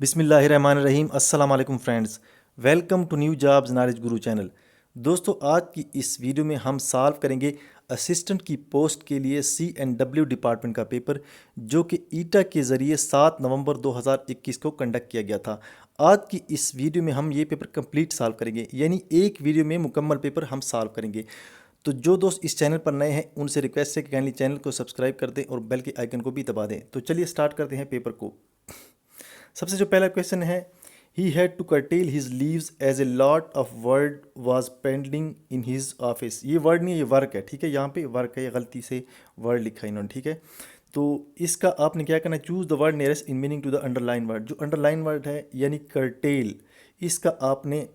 बिस्मिल्लाहिर्रहमानिर्रहीम। अस्सलाम वालेकुम friends, welcome to new jobs knowledge Guru channel. दोस्तों, आज की इस वीडियो में हम सॉल्व करेंगे असिस्टेंट की पोस्ट के लिए CNW डिपार्टमेंट का पेपर, जो कि ईटा के ज़रिए 7 नवंबर 2021 को कंडक्ट किया गया था। आज की इस वीडियो में हम ये पेपर कंप्लीट सॉल्व करेंगे, यानी एक वीडियो में मुकम्मल पेपर हम सॉल्व करेंगे। तो जो दोस्त इस चैनल पर नए हैं उनसे रिक्वेस्ट है कि काइंडली चैनल को सब्सक्राइब कर दें और बेल के आइकन को भी दबा दें। तो चलिए स्टार्ट करते हैं पेपर को। सबसे जो पहला क्वेश्चन है, he had to curtail his leaves as a lot of work was pending in his office। ये वर्ड नहीं है, ये वर्क है, ठीक है। यहाँ पे वर्क है, ये गलती से वर्ड लिखा है इन्होंने, ठीक है। तो इसका आपने क्या करना है, choose the word nearest in meaning to the underline word. जो अंडरलाइन वर्ड है यानी curtail, इसका आपने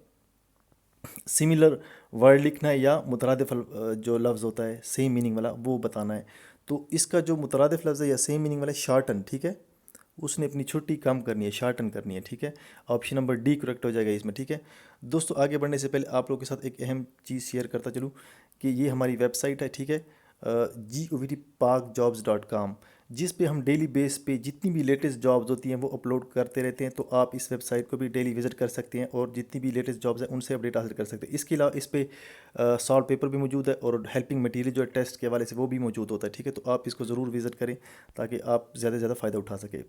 सिमिलर वर्ड लिखना है या मुतरादिफ जो लफ्ज़ होता है सेम मीनिंग वाला वो बताना है। तो इसका जो मुतरादिफ लफ्ज़ है या सेम मीनिंग वाला है शॉर्टन, ठीक है। उसने अपनी छुट्टी कम करनी है, शॉर्टन करनी है, ठीक है। ऑप्शन नंबर डी करेक्ट हो जाएगा इसमें, ठीक है। दोस्तों, आगे बढ़ने से पहले आप लोगों के साथ एक अहम चीज़ शेयर करता चलूँ कि ये हमारी वेबसाइट है, ठीक है, govtparkjobs.com, जिस पे हम डेली बेस पे जितनी भी लेटेस्ट जॉब्स होती हैं वो अपलोड करते रहते हैं। तो आप इस वेबसाइट को भी डेली विजिट कर सकते हैं और जितनी भी लेटेस्ट जॉब्स हैं उनसे अपडेट हासिल कर सकते हैं। इसके अलावा इस पे सॉल्व पेपर भी मौजूद है और हेल्पिंग मटेरियल जो है टेस्ट के हवाले से वो भी मौजूद होता है, ठीक है। तो आप इसको ज़रूर विजिट करें ताकि आप ज़्यादा से ज़्यादा फ़ायदा उठा सकें।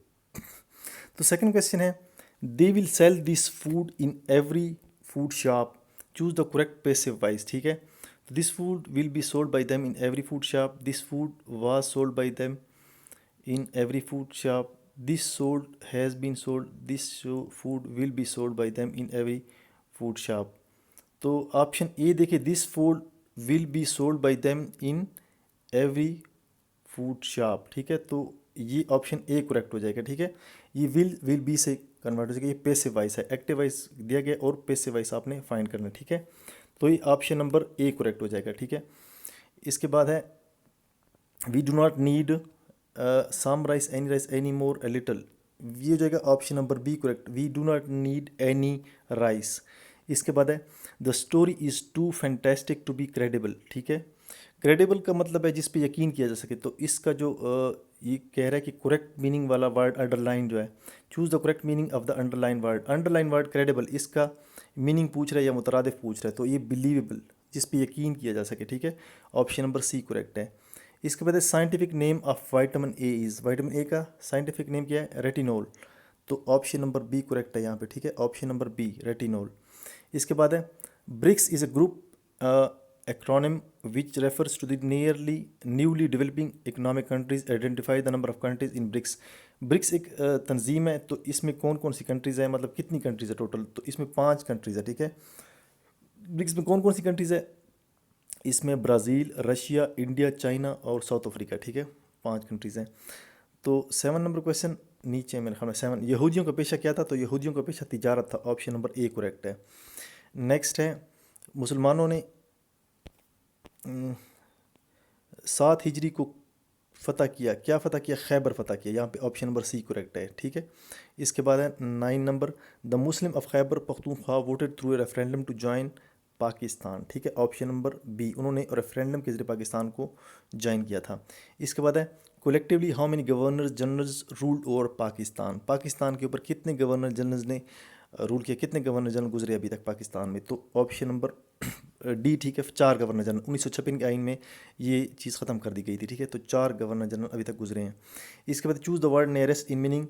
तो सेकंड क्वेश्चन है, they will sell this food in every food shop, choose the correct passive voice, ठीक है। तो this food will be sold by them in every food shop, this food was sold by them in every food shop, this sold has been sold, this food will be sold by them in every food shop। तो option A देखिए, this food will be sold by them in every food shop, ठीक है। तो ये option A correct हो जाएगा, ठीक है। ये विल बी से कन्वर्ट हो जाएगा, ये पैसिव वॉइस है, एक्टिव वॉइस दिया गया और पैसिव वॉइस आपने फाइंड करना है, ठीक है। तो ये ऑप्शन नंबर ए करेक्ट हो जाएगा, ठीक है। इसके बाद है, we do not need some rice any more, a little, ये हो जाएगा option number B correct, we do not need any rice. इसके बाद है, the story is too fantastic to be credible, ठीक है। क्रेडिबल का मतलब है जिस पे यकीन किया जा सके। तो इसका जो ये कह रहा है कि करेक्ट मीनिंग वाला वर्ड अंडरलाइन जो है, choose the correct meaning of the underline word. Underline word credible, इसका मीनिंग पूछ रहा है या मुतरादिफ पूछ रहा है, तो ये बिलीवेबल, जिस पे यकीन किया जा सके, ठीक है। ऑप्शन नंबर सी करेक्ट है। इसके बाद scientific name of vitamin A is, vitamin A का साइंटिफिक नेम क्या है, रेटिनोल। तो ऑप्शन नंबर बी करेक्ट है यहाँ पे, ठीक है। Option number B retinol. इसके बाद है, BRICS is a group acronym which refers to the newly developing economic countries, identify the number of countries in BRICS. BRICS एक तंजीम है, तो इसमें कौन कौन सी कंट्रीज़ है, मतलब कितनी कंट्रीज़ है टोटल, तो इसमें 5 कंट्रीज़ है, ठीक है। ब्रिक्स में कौन कौन सी कंट्रीज़ है, इसमें ब्राज़ील, रशिया, इंडिया, चाइना और साउथ अफ्रीका, ठीक है। 5 कंट्रीज़ हैं। तो 7 नंबर क्वेश्चन नीचे मेरे ख्याल में 7, यहूदियों का पेशा क्या था, तो यहूदियों का पेशा तिजारत था। ऑप्शन नंबर ए करेक्ट है। नेक्स्ट है, मुसलमानों ने 7 हिजरी को फ़तह किया, क्या फ़तह किया, खैबर फ़तह किया, यहाँ पे ऑप्शन नंबर सी करेक्ट है, ठीक है। इसके बाद है 9 number, the Muslim of Khyber Pakhtunkhwa voted through a referendum to join Pakistan, ठीक है। ऑप्शन नंबर बी, उन्होंने रेफरेंडम के जरिए पाकिस्तान को ज्वाइन किया था। इसके बाद है, collectively how many governor generals ruled over Pakistan, Pakistan के ऊपर कितने गवर्नर जनरल्स ने रूल किया, कितने गवर्नर जनरल गुजरे अभी तक पाकिस्तान में, तो ऑप्शन नंबर डी, ठीक है। 4 गवर्नर जनरल 1956 के आइन में ये चीज़ ख़त्म कर दी गई थी, ठीक है। तो 4 गवर्नर जनरल अभी तक गुजरे हैं। इसके बाद choose the word nearest in meaning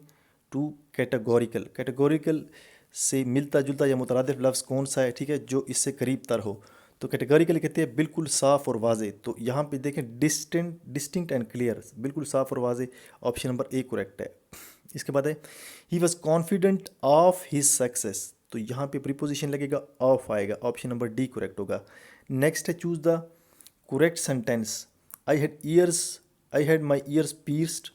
to categorical, categorical से मिलता जुलता या मुतरादिफ लफ्ज़ कौन सा है, ठीक है, जो इससे करीब तर हो। तो कैटेगोरिकल कहते हैं बिल्कुल साफ़ और वाजे। तो यहाँ पे देखें, डिस्टिंक्ट एंड क्लियर, बिल्कुल साफ़ और वाजे, ऑप्शन नंबर ए करेक्ट है। इसके बाद है, he was confident of his success, तो यहाँ पे प्रीपोजिशन लगेगा, ऑफ आएगा, ऑप्शन नंबर डी करेक्ट होगा। नेक्स्ट है, choose the correct sentence, I had my ears pierced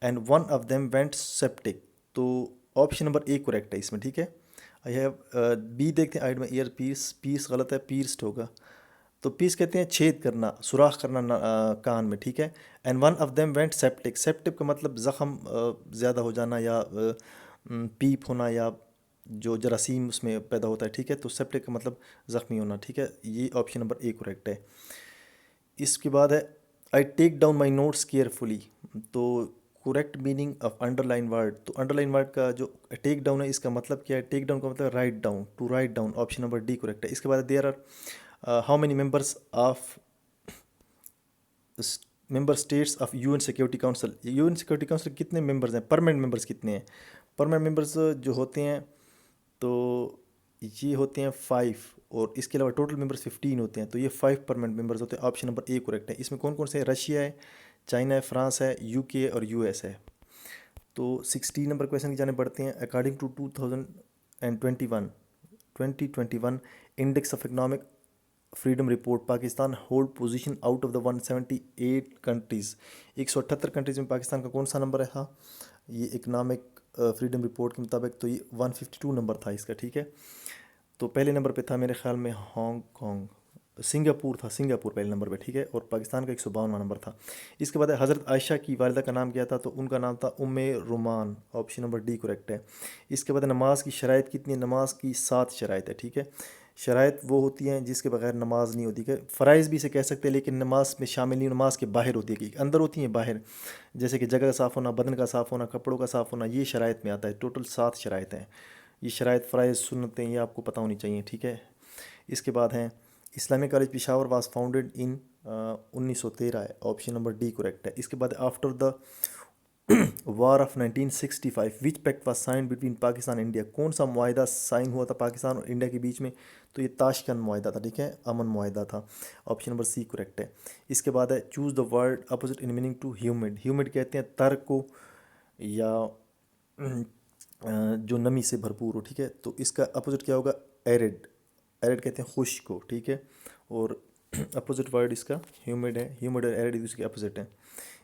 and one of them went septic, तो ऑप्शन नंबर ए करेक्ट है इसमें, ठीक है। आई हैव बी देखते हैं, I had my ear pierce गलत है, पीर्स्ड होगा। तो पीस कहते हैं छेद करना, सुराख करना कान में, ठीक है। And one of them went septic, septic का मतलब ज़ख़म ज़्यादा हो जाना या पीप होना या जो जरासीम उसमें पैदा होता है, ठीक है। तो सेप्टिक का मतलब ज़ख्मी होना, ठीक है। ये ऑप्शन नंबर ए करेक्ट है। इसके बाद है, I take down my notes carefully, तो correct meaning of underline word. तो अंडरलाइन वर्ड का जो टेक डाउन है इसका मतलब क्या है? टेक डाउन का मतलब write down, to write down. Option number D correct है। इसके बाद there are how many members of member states of UN security council. UN security council कितने मेंबर्स हैं? परमानेंट मेंबर्स कितने हैं? परमानेंट मेंबर्स जो होते हैं तो ये होते हैं 5, और इसके अलावा टोटल मेंबर्स 15 होते हैं, तो ये 5 परमानेंट मेंबर्स होते हैं। ऑप्शन नंबर ए करेक्ट है। इसमें कौन कौन से हैं? रशिया है, चाइना है, फ्रांस है, यूके और यूएस है। तो 16 नंबर क्वेश्चन की जाने बढ़ते हैं। According to 2021 index of economic freedom report, Pakistan hold position out of the 178 countries. 178 countries में पाकिस्तान का कौन सा नंबर है था? ये इकोनॉमिक फ्रीडम रिपोर्ट के मुताबिक तो ये 152 नंबर था इसका, ठीक है। तो पहले नंबर पे था मेरे ख्याल में हांगकॉन्ग, सिंगापुर था, सिंगापुर पहले नंबर पे, ठीक है। और पाकिस्तान का 152वां नंबर था। इसके बाद हज़रत आयशा की वालिदा का नाम क्या था? तो उनका नाम था उम्मे रुमान। ऑप्शन नंबर डी करेक्ट है। इसके बाद नमाज की शराइत कितनी है? नमाज की 7 शराइत है, ठीक है। शराइत वो होती हैं जिसके बगैर नमाज नहीं होती, कि फ़राइज़ भी इसे कह सकते हैं, लेकिन नमाज में शामिल नहीं, नमाज के बाहर होती है, कि अंदर होती हैं बाहर, जैसे कि जगह का साफ़ होना, बदन का साफ़ होना, कपड़ों का साफ़ होना, ये शराइत में आता है। टोटल 7 शराइत हैं। ये शराइत फ़राइज़ सुन्नतें ये आपको पता होनी चाहिए, ठीक है। इसके बाद हैं Islamic college Peshawar was founded in 1913 है। ऑप्शन नंबर डी करेक्ट है। इसके बाद after the war of 1965 which pact was sign between Pakistan and India. कौन सा मुआहिदा साइन हुआ था पाकिस्तान और इंडिया के बीच में? तो ये ताशकंद मुआहिदा था, ठीक है, अमन मुआहिदा था। ऑप्शन नंबर सी करेक्ट है। इसके बाद है choose the word opposite in meaning to humid. Humid कहते हैं तर्क को, या जो नमी से भरपूर हो, ठीक है। तो इसका अपोजिट क्या होगा? एरिड। एरिड कहते हैं खुश्क को, ठीक है। और अपोजिट वर्ड इसका ह्यूमिड है। ह्यूमिड और एरिड इसके अपोजिट हैं।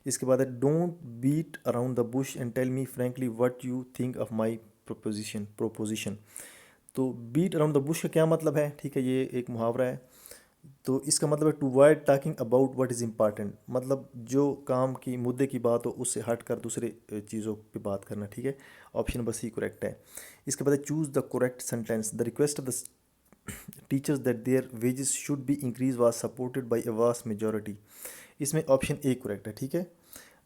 इसके बाद है don't beat around the bush and tell me frankly what you think of my proposition. तो बीट अराउंड द बुश का क्या मतलब है? ठीक है, ये एक मुहावरा है। तो इसका मतलब है to avoid talking about what is important, मतलब जो काम की मुद्दे की बात हो उससे हट कर दूसरे चीज़ों पे बात करना, ठीक है। ऑप्शन नंबर सी करेक्ट है। इसके बाद choose the correct sentence. The request of the teachers that their wages should be increase was supported by a vast majority. इसमें ऑप्शन ए करेक्ट है, ठीक है।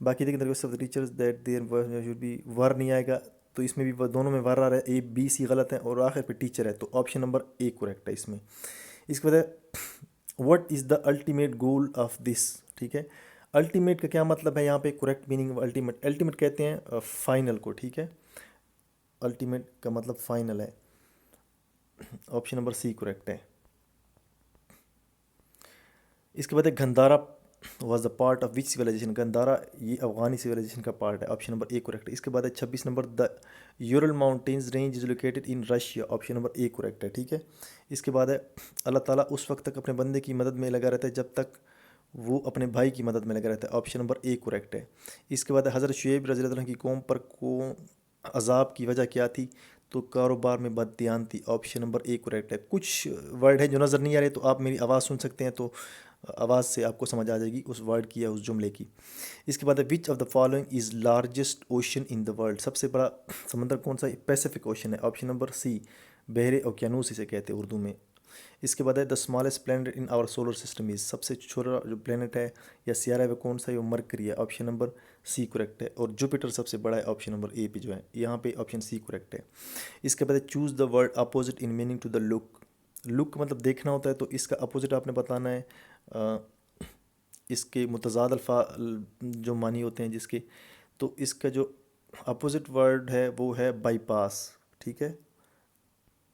बाकी देखिए the request of the teachers that their should be, were नहीं आएगा, तो इसमें भी दोनों में वर आ रहा है, ए बी सी गलत है, और आखिर पे टीचर है, तो ऑप्शन नंबर ए करेक्ट है इसमें। इसके बाद what is the ultimate goal of this, ठीक है। अल्टीमेट का क्या मतलब है यहाँ पे? करेक्ट मीनिंग अल्टीमेट, अल्टीमेट कहते हैं फाइनल को, ठीक है। अल्टीमेट का मतलब फाइनल है। ऑप्शन नंबर सी करेक्ट है। इसके बाद Gandhara was the part of which civilization. Gandhara ये अफगानी सिविलाइजेशन का पार्ट है। ऑप्शन नंबर ए करेक्ट है। इसके बाद 26 number the Ural mountains range is located in Russia. Option number A correct है, ठीक है। इसके बाद है अल्लाह ताला उस वक्त तक अपने बंदे की मदद में लगा रहता है जब तक वो अपने भाई की मदद में लगा रहता है। ऑप्शन नंबर ए करेक्ट है। इसके बाद हज़रत शुएब रज़ी अल्लाह अन्हु की कौम पर अजाब की वजह क्या थी? तो कारोबार में बददियानती। ऑप्शन नंबर ए करेक्ट है। कुछ वर्ड है जो नज़र नहीं आ रहे, तो आप मेरी आवाज़ सुन सकते हैं, तो आवाज़ से आपको समझ आ जाएगी उस वर्ड की या उस जुमले की। इसके बाद which of the following is largest ocean in the world. सबसे बड़ा समंदर कौन सा है? पैसिफिक ओशन है। ऑप्शन नंबर सी बहरे ओकियानूस इसे कहते हैं उर्दू में। इसके बाद है the smallest planet in our solar system is. सबसे छोटा जो प्लैनेट है या सियारा है वो कौन सा है? वो मरकरी है। ऑप्शन नंबर सी करेक्ट है। और जुपिटर सबसे बड़ा है। ऑप्शन नंबर ए पे जो है यहाँ पे ऑप्शन सी करेक्ट है। इसके बाद choose the word opposite in meaning to the look. Look मतलब देखना होता है, तो इसका अपोजिट आपने बताना है। इसके मुतज़ाद अल्फा जो मानी होते हैं जिसके, तो इसका जो अपोजिट वर्ड है वो है बाईपास, ठीक है।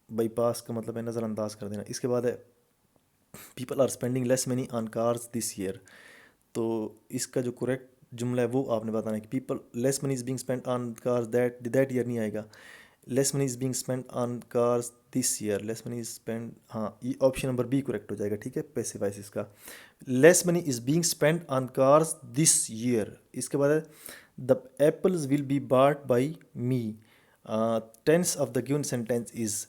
बाईपास का मतलब है नज़रअंदाज कर देना। इसके बाद है people are spending less money on cars this year. तो इसका जो करेक्ट जुमला है वो आपने बताना है कि people less money is being spent on cars that year नहीं आएगा। Less money is being spent on cars this year, less money is spend, हाँ ये ऑप्शन नंबर बी करेक्ट हो जाएगा, ठीक है। पैसिव वॉइस इसका less money is being spent on cars this year. इसके बाद the apples will be bought by me. Tense of the given sentence is.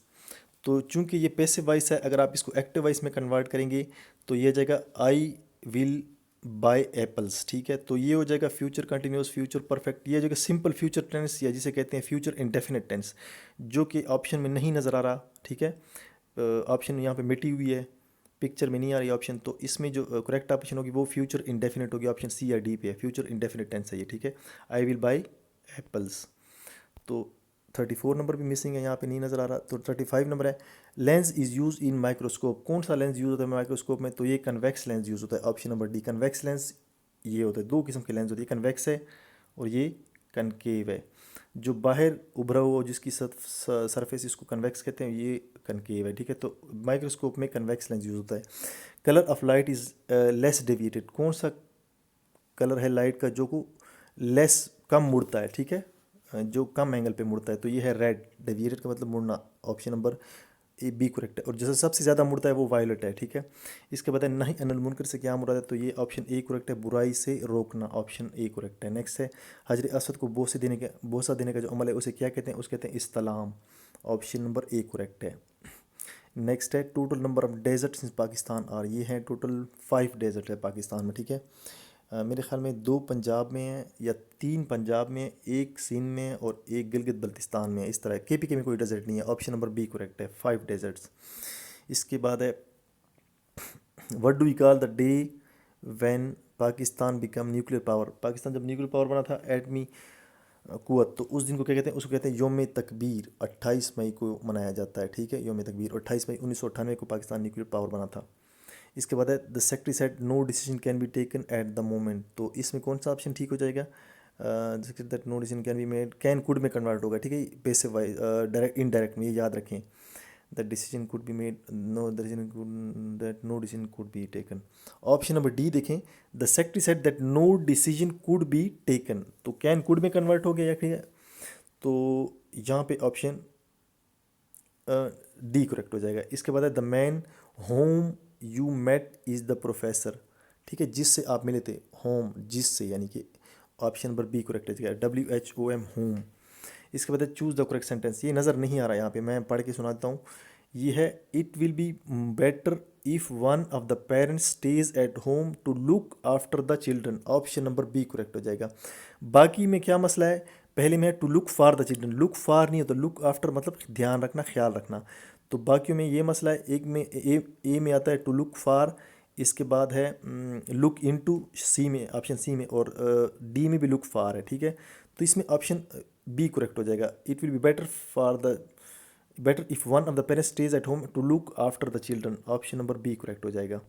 तो चूंकि ये पैसिव वॉइस है, अगर आप इसको एक्टिव वॉइस में कन्वर्ट करेंगे तो ये हो जाएगा आई विल बाय एप्पल्स, ठीक है। तो ये हो जाएगा फ्यूचर कंटिन्यूस, फ्यूचर परफेक्ट, ये हो जाएगा सिंपल फ्यूचर टेंस, या जिसे कहते हैं फ्यूचर इंडेफिनिट टेंस, जो कि ऑप्शन में नहीं नज़र आ रहा, ठीक है। ऑप्शन यहाँ पे मिटी हुई है, पिक्चर में नहीं आ रही ऑप्शन, तो इसमें जो करेक्ट ऑप्शन होगी वो फ्यूचर इंडेफिनिट होगी, ऑप्शन सी या डी पे है, फ्यूचर इंडेफिनिट टेंस है ये, ठीक है। I will by apples. तो 34 नंबर भी मिसिंग है, यहाँ पे नहीं नज़र आ रहा। तो 35 नंबर है, lens is use in microscope. कौन सा लेंस यूज़ होता है माइक्रोस्कोप में? तो ये कन्वेक्स लेंस यूज़ होता है, option number D convex lens. ये होता है, दो किस्म के लेंस होते हैं, कन्वेक्स है और ये कनकेव है। जो बाहर उभरा हुआ जिसकी सरफेस इसको कन्वेक्स कहते हैं, ये कनकेव है, ठीक है। तो माइक्रोस्कोप में कन्वेक्स लेंस यूज़ होता है। Colour of light is less deviated. कौन सा कलर है लाइट का जो को लेस कम मुड़ता है, ठीक है, जो कम एंगल पे मुड़ता है? तो ये है रेड। डेविएटेड का मतलब मुड़ना, option number A B correct है। और जैसे सबसे ज़्यादा मुड़ता है वो वायलेट है, ठीक है। इसके बाद है नहीं अनिल मुनकर से क्या मुराद है? तो ये ऑप्शन ए करेक्ट है, बुराई से रोकना, ऑप्शन ए करेक्ट है। नेक्स्ट है, हजर असद को बोसा देने का जो अमल है उसे क्या कहते हैं? उसे कहते हैं इस्तलाम, ऑप्शन नंबर ए करेक्ट है। नेक्स्ट है, टोटल नंबर ऑफ डेजर्ट्स इन पाकिस्तान और ये हैं टोटल 5 डेजर्ट है पाकिस्तान में, ठीक है। मेरे ख्याल में 2 पंजाब में है या 3 पंजाब में, 1 सिंध में और 1 गिलगित बल्तिस्तान में है। इस तरह केपीके में कोई डेजर्ट नहीं है, ऑप्शन नंबर बी करेक्ट है, 5 डेजर्ट्स। इसके बाद है, what do we call the day when Pakistan become nuclear power. Pakistan जब न्यूक्लियर पावर बना था, एटमी कुव्वत, तो उस दिन को क्या कहते हैं? उसको कहते हैं योम तकबीर। 28 मई को मनाया जाता है, ठीक है, योम तकबीर। 28 मई 1998 को पाकिस्तान न्यूक्लियर पावर बना था। इसके बाद है, the secretary said no decision can be taken at the moment. तो इसमें कौन सा ऑप्शन ठीक हो जाएगा? That no decision can be made, can could में कन्वर्ट होगा, ठीक है, पैसिव वाइज, डायरेक्ट इनडायरेक्ट में, ये याद रखें। The decision could be made, no decision could, that no decision could be taken. Option number D देखें, the secretary said that no decision could be taken, तो can could में convert हो गया या ठीक है? तो यहाँ पे ऑप्शन डी करेक्ट हो जाएगा। इसके बाद है, the man whom you met is the professor, ठीक है, जिससे आप मिले थे, होम जिससे, यानी कि ऑप्शन नंबर बी करेक्ट हो जाएगा, WHOM होम। इसके बाद है, चूज़ द करेक्ट सेंटेंस। ये नज़र नहीं आ रहा यहाँ पे, मैं पढ़ के सुना देता हूँ। ये है, it will be better if one of the parents stage at home to look after the children, option number B correct हो जाएगा। बाकी में क्या मसला है? पहले में है to look for the children, look for नहीं होता, लुक आफ्टर मतलब ध्यान रखना, ख्याल रखना। तो बाकियों में ये मसला है, एक में ए में आता है टू लुक फॉर, इसके बाद है लुक इनटू, सी में, ऑप्शन सी में, और डी में भी लुक फॉर है, ठीक है। तो इसमें ऑप्शन बी करेक्ट हो जाएगा, it will be better if one of the parents stage at home to look after the children, option number B correct हो जाएगा।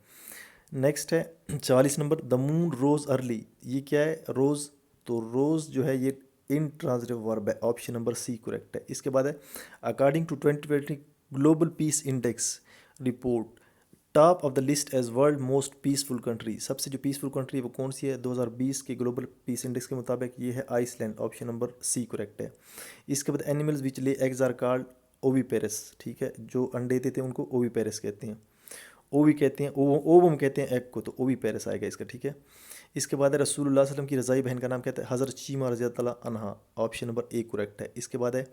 नेक्स्ट है 44 number, the moon rose early. ये क्या है? रोज़, तो rose जो है ये इंट्रांजिटिव वर्ब है, ऑप्शन नंबर सी करेक्ट है। इसके बाद है, according to 2020 global peace index report, top of the list as world most peaceful country, सबसे जो पीसफुल कंट्री है वो कौन सी है 2020 के ग्लोबल पीस इंडेक्स के मुताबिक? ये है Iceland, option number C correct है। इसके बाद, animals which lay eggs are called oviparous, ठीक है, जो अंडे देते हैं उनको ओवीपेरस कहते हैं। ओवी कहते हैं, ओवम कहते हैं एग को, तो ओवी पेरस आएगा इसका, ठीक है। इसके बाद है, रसूलुल्लाह सल्लल्लाहु अलैहि वसल्लम की रज़ाई बहन का नाम कहते हैं हज़रत शीमा रज़ी अल्लाह अन्हा, ऑप्शन नंबर ए करेक्ट है। इसके बाद है,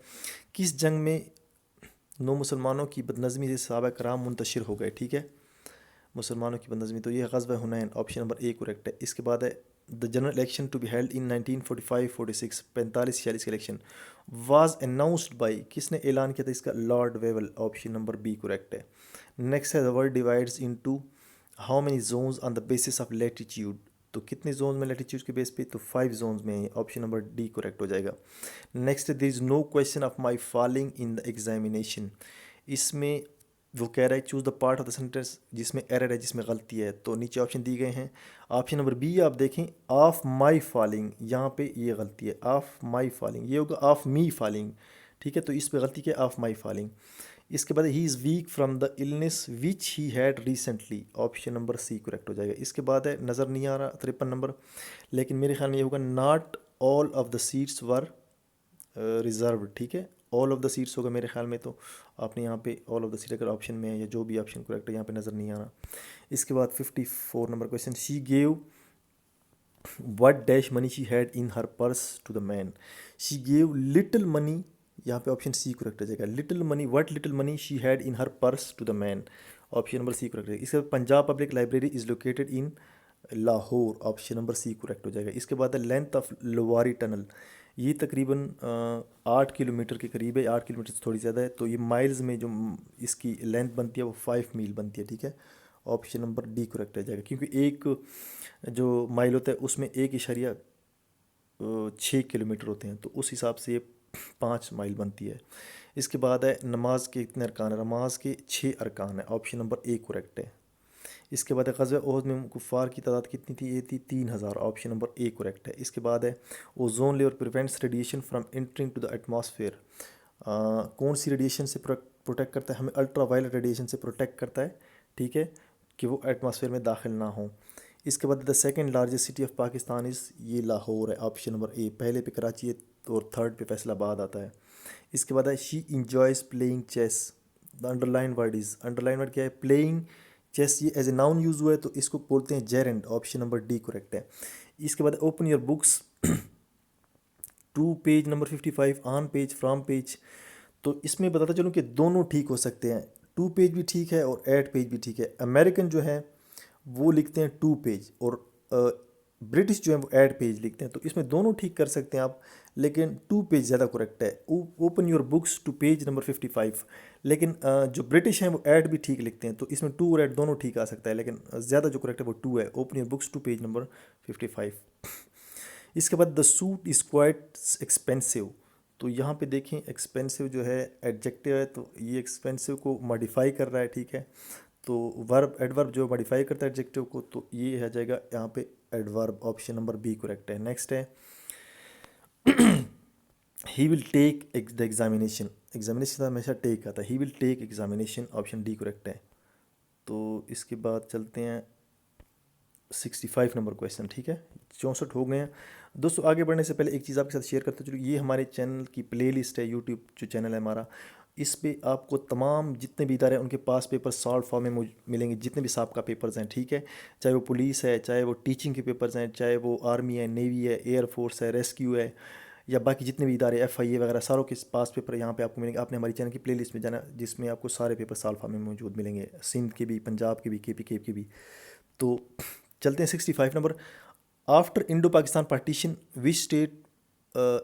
किस जंग में नौ मुसलमानों की बदनज़मी से सहाबा कराम मुंतशिर हो गए, ठीक है, मुसलमानों की बदनज़मी, तो ये ग़ज़वा हुनैन, ऑप्शन नंबर ए करेक्ट है। इसके बाद है, the general election to be held in 1945-46, 45-46 के इलेक्शन वाज अनाउंस्ड बाई, किसने ऐलान किया था इसका? Lord Wavell, option number B correct है। नेक्स्ट है, the world divides into how many zones on the basis of latitude, तो कितने जोन में लैटिट्यूड के बेस पे? तो 5 जोन्स में है, ऑप्शन नंबर डी करेक्ट हो जाएगा। Next, there is no question of my falling in the examination, इसमें वो कह रहा है choose the part of the sentence जिसमें एरर है, जिसमें गलती है। तो नीचे ऑप्शन दिए गए हैं, ऑप्शन नंबर बी आप देखें, ऑफ माई फॉलिंग, यहाँ पे ये गलती है, ऑफ माई फॉलिंग, ये होगा ऑफ मी फॉलिंग, ठीक है, तो इस पे गलती क्या है? Of my falling. इसके बाद, he is weak from the illness which he had recently, option number C correct हो जाएगा। इसके बाद है, नज़र नहीं आ रहा 53 नंबर, लेकिन मेरे ख्याल में ये होगा, not all of the seats were reserve, ठीक है, ऑल ऑफ द सीट्स होगा मेरे ख्याल में। तो आपने यहाँ पे ऑल ऑफ द सीट अगर ऑप्शन में है या जो भी ऑप्शन करेक्ट है यहाँ पे नज़र नहीं आ रहा। इसके बाद 54 number question, she gave what dash money she had in her purse to the man, she gave little money, यहाँ पे ऑप्शन सी करेक्ट हो जाएगा, little money, what little money she had in her purse to the man, option number C correct है। इसके बाद, Punjab public library is located in Lahore, option number C correct हो जाएगा। इसके बाद, लेंथ ऑफ लोवारी टनल, ये तकरीबन 8 किलोमीटर के करीब है, 8 किलोमीटर से थोड़ी ज़्यादा है, तो ये माइल्स में जो इसकी लेंथ बनती है वो 5 मील बनती है, ठीक है, ऑप्शन नंबर डी करेक्ट हो जाएगा, क्योंकि एक जो माइल होता है उसमें 1.6 किलोमीटर होते हैं, तो उस हिसाब से ये 5 माइल बनती है। इसके बाद है नमाज के कितने अरकान है, नमाज के 6 अरकान है, ऑप्शन नंबर ए करेक्ट है। इसके बाद है ग़ज़वा ओहद में कुफ़ार की तादाद कितनी थी, ये थी 3000, ऑप्शन नंबर ए करेक्ट है। इसके बाद है ozone layer prevents radiation from entering to the atmosphere, कौन सी रेडिएशन से प्रोटेक्ट करता है, हमें अल्ट्रा वायलेट रेडिएशन से प्रोटेक्ट करता है, ठीक है, कि वो एटमॉस्फेयर में दाखिल ना हो। इसके बाद the second largest city of Pakistan is, ये लाहौर है, ऑप्शन नंबर ए। पहले पे कराची है और थर्ड पे फैसलाबाद आता है। इसके बाद है she enjoys playing chess, the underline word is, underline word क्या है, प्लेइंग चेस, ये एज ए नाउन यूज़ हुआ है तो इसको बोलते हैं gerund, option number D correct है। इसके बाद open your books to page number 55 on page from page, तो इसमें बताता चलूँ कि दोनों ठीक हो सकते हैं, 2 पेज भी ठीक है और 8 पेज भी ठीक है। अमेरिकन जो है वो लिखते हैं 2 पेज और ब्रिटिश जो है वो 8 पेज लिखते हैं, तो इसमें दोनों ठीक कर सकते हैं आप, लेकिन 2 पेज ज़्यादा करेक्ट है। Open your books to page number 55, लेकिन जो ब्रिटिश हैं वो 8 भी ठीक लिखते हैं, तो इसमें 2 और 8 दोनों ठीक आ सकता है, लेकिन ज़्यादा जो करेक्ट है वो 2 है। Open your books to page number 55। इसके बाद the suit is quite expensive, तो यहाँ पे देखें एक्सपेंसिव जो है एडजेक्टिव है, तो ये एक्सपेंसिव को मॉडिफाई कर रहा है, ठीक है, तो वर्ब एडवर्ब जो मॉडिफाई करता है एडजेक्टिव को, तो ये आ जाएगा यहाँ पे adverb, option number B correct है। नेक्स्ट है he will take the examination, examination हमेशा टेक आता है, he will take examination, option D correct है। तो इसके बाद चलते हैं 65 नंबर क्वेश्चन, ठीक है, 64 हो गए हैं दोस्तों। आगे बढ़ने से पहले एक चीज़ आपके साथ शेयर करते चलो, ये हमारे चैनल की प्लेलिस्ट है, यूट्यूब जो चैनल है हमारा, इस पे आपको तमाम जितने भी इदारे हैं उनके पास पेपर सॉल्व फॉर्म में मिलेंगे, जितने भी साहब का पेपर्स हैं, ठीक है, चाहे वो पुलिस है, चाहे वो टीचिंग के पेपर्स हैं, चाहे वो आर्मी है, नेवी है, एयरफोर्स है, रेस्क्यू है, या बाकी जितने भी इदारे FIA वगैरह, सारों के पास पेपर यहाँ पे आपको मिलेंगे। आपने हमारी चैनल की प्लेलिस्ट में जाना, जिसमें आपको सारे पेपर सॉल्व फॉर्म में मौजूद मिलेंगे, सिंध के भी, पंजाब के भी, KP के भी। तो चलते हैं 65 number. After Indo Pakistan partition which state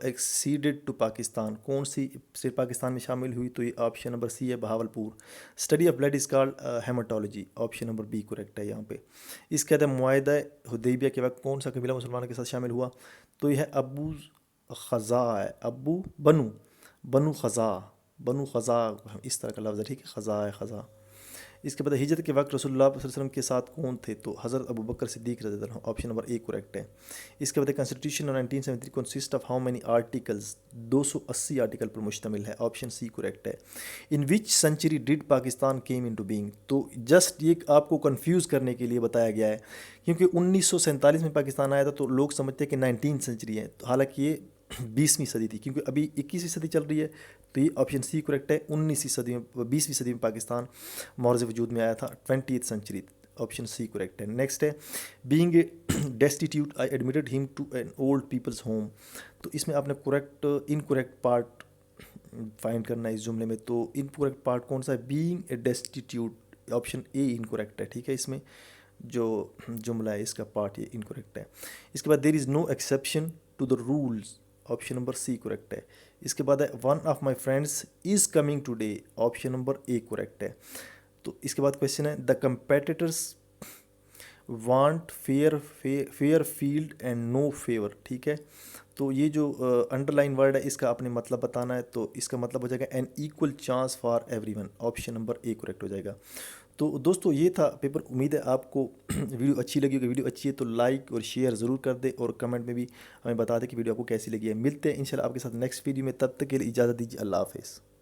acceded to Pakistan, कौन सी स्टेट पाकिस्तान में शामिल हुई, तो ये ऑप्शन नंबर सी है, Bahawalpur. Study of blood is called haematology, option number B correct है यहाँ पे। इसके बाद मुआहिदा हुदैबिया के वक्त कौन सा कबीला मुसलमानों के साथ शामिल हुआ, तो यह है अबू ख़ज़ा है, बनु ख़ज़ा, इस तरह का लफ्ज़ है, ठीक है, ख़ज़ा है, ख़ज़ा। इसके बाद हिजरत के वक्त रसूलुल्लाह सल्लल्लाहु अलैहि वसल्लम के साथ कौन थे, तो हज़रत अबू बकर सिद्दीक़ रज़ियल्लाहु अन्हु, ऑप्शन नंबर ए करेक्ट है। इसके बाद constitution of 1973 consist of how many articles, 280 article पर मुश्तमिल है, ऑप्शन सी करेक्ट है। In which century did Pakistan came into being, तो जस्ट ये आपको कंफ्यूज करने के लिए बताया गया है, क्योंकि 1947 में पाकिस्तान आया था तो लोग समझते हैं कि 19 सेंचुरी है, तो हालांकि ये 20वीं सदी थी, क्योंकि अभी 21वीं सदी चल रही है, तो ये ऑप्शन सी करेक्ट है। 19वीं सदी में, 20वीं सदी में पाकिस्तान मौरज़ वजूद में आया था, 20th century, option C correct है। नेक्स्ट है being destitute I admitted him to an old people's home, तो इसमें आपने करेक्ट इनकरेक्ट पार्ट फाइंड करना है इस जुमले में, तो इनकरेक्ट पार्ट कौन सा है, being a destitute, option A incorrect है, ठीक है, इसमें जो जुमला है इसका पार्ट ये इनकरेक्ट है। इसके बाद there is no exception to the rules, option number C correct है। इसके बाद है one of my friends is coming today, option number A correct है। तो इसके बाद क्वेश्चन है the competitors want fair field and no favour, ठीक है, तो ये जो अंडरलाइन वर्ड है इसका आपने मतलब बताना है, तो इसका मतलब हो जाएगा an equal chance for everyone, option number A correct हो जाएगा। तो दोस्तों ये था पेपर, उम्मीद है आपको वीडियो अच्छी लगी होगी। वीडियो अच्छी है तो लाइक और शेयर ज़रूर कर दे, और कमेंट में भी हमें बता दें कि वीडियो आपको कैसी लगी है। मिलते हैं इंशाल्लाह आपके साथ नेक्स्ट वीडियो में, तब तक के लिए इजाज़त दीजिए, अल्लाह हाफ़िज़।